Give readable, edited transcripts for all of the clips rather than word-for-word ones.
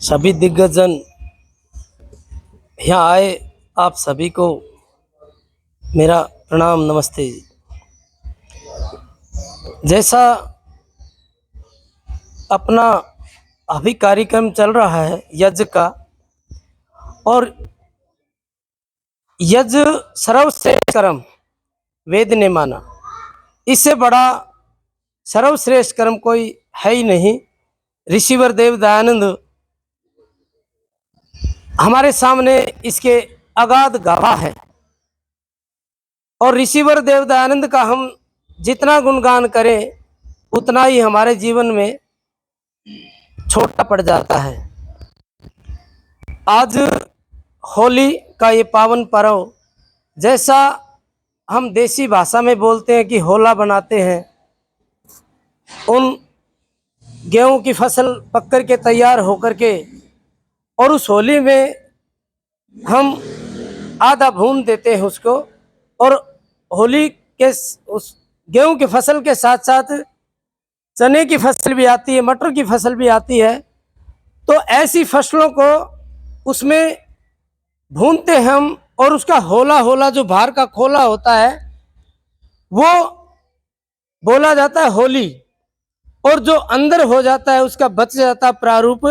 सभी दिग्गजन यहाँ आए, आप सभी को मेरा प्रणाम नमस्ते जी। जैसा अपना अभी कार्यक्रम चल रहा है यज्ञ का, और यज्ञ सर्वश्रेष्ठ कर्म वेद ने माना, इससे बड़ा सर्वश्रेष्ठ कर्म कोई है ही नहीं। ऋषिवर देव दयानंद हमारे सामने इसके अगाध गवाह है, और ऋषिवर देव दयानंद का हम जितना गुणगान करें उतना ही हमारे जीवन में छोटा पड़ जाता है। आज होली का ये पावन पर्व, जैसा हम देसी भाषा में बोलते हैं कि होला बनाते हैं, उन गेहूं की फसल पक कर के तैयार होकर के, और उस होली में हम आधा भून देते हैं उसको, और होली के उस गेहूं की फसल के साथ साथ चने की फसल भी आती है, मटर की फसल भी आती है। तो ऐसी फसलों को उसमें भूनते हम, और उसका होला होला जो बाहर का खोला होता है वो बोला जाता है होली, और जो अंदर हो जाता है उसका बच जाता प्रारूप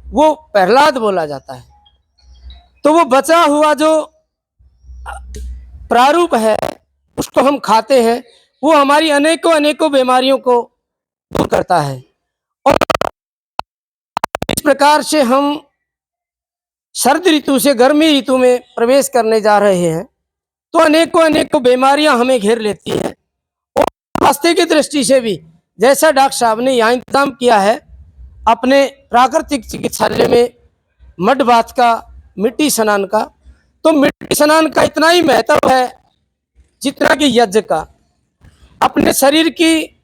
वो प्रहलाद बोला जाता है। तो वो बचा हुआ जो प्रारूप है उसको हम खाते हैं, वो हमारी अनेकों अनेकों बीमारियों को दूर करता है। और इस प्रकार से हम शरद ऋतु से गर्मी ऋतु में प्रवेश करने जा रहे हैं, तो अनेकों अनेकों बीमारियां हमें घेर लेती हैं। और स्वास्थ्य की दृष्टि से भी, जैसा डॉक्टर साहब ने यहाँ इंतजाम किया है अपने प्राकृतिक चिकित्सालय में मड बाथ का, मिट्टी स्नान का, तो मिट्टी स्नान का इतना ही महत्व है जितना कि यज्ञ का। अपने शरीर की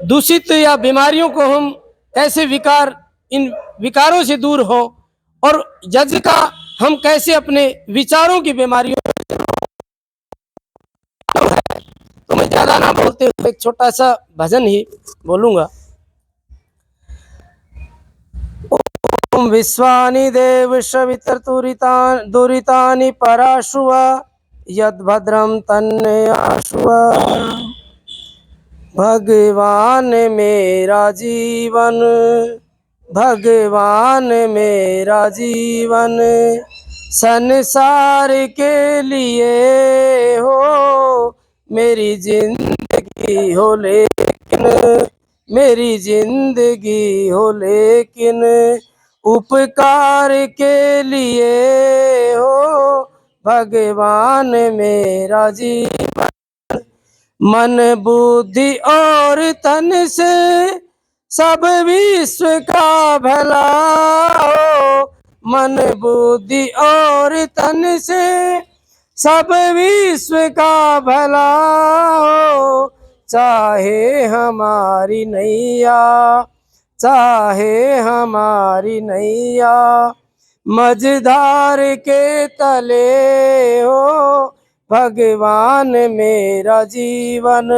दूषित या बीमारियों को हम कैसे इन विकारों से दूर हो, और यज्ञ का हम कैसे अपने विचारों की बीमारियों है। तो मैं ज्यादा ना बोलते हुए एक छोटा सा भजन ही बोलूंगा। ओम विश्वानि देव दुरितानि पराशुव यद्भद्रम तन्ने आशुव। भगवान मेरा जीवन, भगवान मेरा जीवन संसार के लिए हो, मेरी जिंदगी हो लेकिन, मेरी जिंदगी हो लेकिन उपकार के लिए हो, भगवान मेरा जीवन। मन बुद्धि और तन से सब विश्व का भला हो, मन बुद्धि और तन से सब विश्व का भला हो। चाहे हमारी नैया, चाहे हमारी नैया मझधार के तले हो, भगवान मेरा जीवन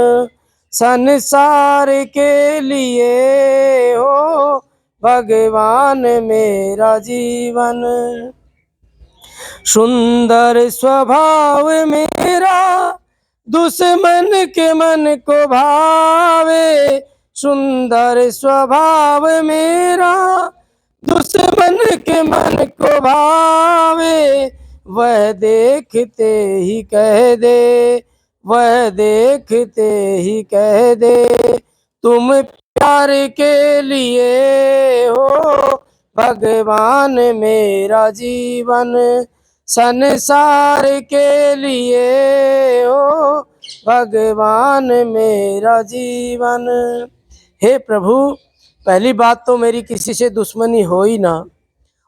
संसार के लिए हो, भगवान मेरा जीवन। सुंदर स्वभाव मेरा दुश्मन के मन को भावे, सुंदर स्वभाव मेरा दुश्मन के मन को भावे। वह देखते ही कह दे, वह देखते ही कह दे, तुम प्यार के लिए हो, भगवान मेरा जीवन संसार के लिए हो, भगवान मेरा जीवन। हे प्रभु, पहली बात तो मेरी किसी से दुश्मनी हो ही ना,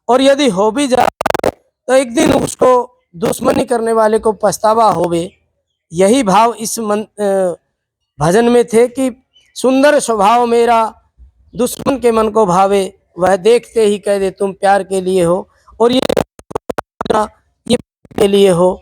और यदि हो भी जाए तो एक दिन उसको दुश्मनी करने वाले को पछतावा होवे। यही भाव इस भजन में थे कि सुंदर स्वभाव मेरा दुश्मन के मन को भावे, वह देखते ही कह दे तुम प्यार के लिए हो, और ये के लिए हो,